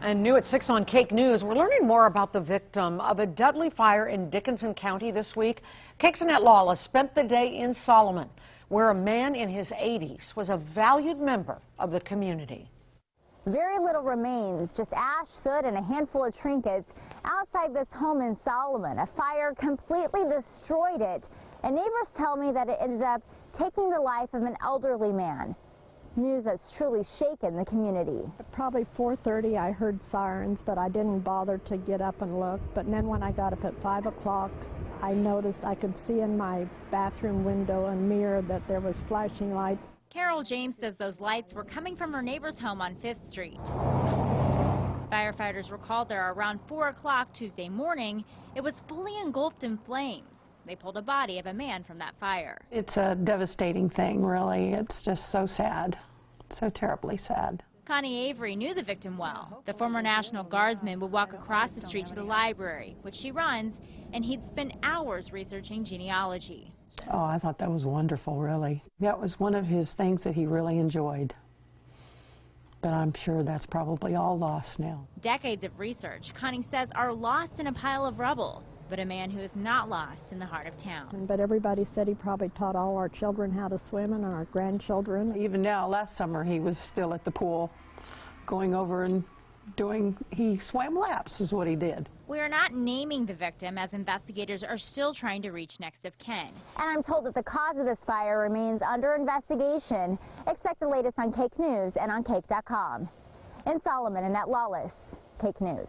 And new at 6 on Cake News, we're learning more about the victim of a deadly fire in Dickinson County this week. Cake's Annette Lawless spent the day in Solomon, where a man in his 80s was a valued member of the community. Very little remains, just ash, soot, and a handful of trinkets outside this home in Solomon. A fire completely destroyed it, and neighbors tell me that it ended up taking the life of an elderly man. News that's truly shaken the community. At probably 4:30 I heard sirens, but I didn't bother to get up and look. But then when I got up at 5 o'clock, I noticed I could see in my bathroom window and mirror that there was flashing lights. Carol James says those lights were coming from her neighbor's home on 5th Street. Firefighters were called there around 4 o'clock Tuesday morning. It was fully engulfed in flames. They pulled a body of a man from that fire. It's a devastating thing, really. It's just so sad, so terribly sad. Connie Avery knew the victim well. The former National Guardsman would walk across the street to the library, which she runs, and he'd spend hours researching genealogy. Oh, I thought that was wonderful, really. That was one of his things that he really enjoyed. But I'm sure that's probably all lost now. Decades of research, Connie says, are lost in a pile of rubble. But a man who is not lost in the heart of town. But everybody said he probably taught all our children how to swim and our grandchildren. Even now, last summer, he was still at the pool going over and he swam laps is what he did. We are not naming the victim as investigators are still trying to reach next of kin. And I'm told that the cause of this fire remains under investigation. Expect the latest on Cake News and on Cake.com. In Solomon, Annette Lawless, Cake News.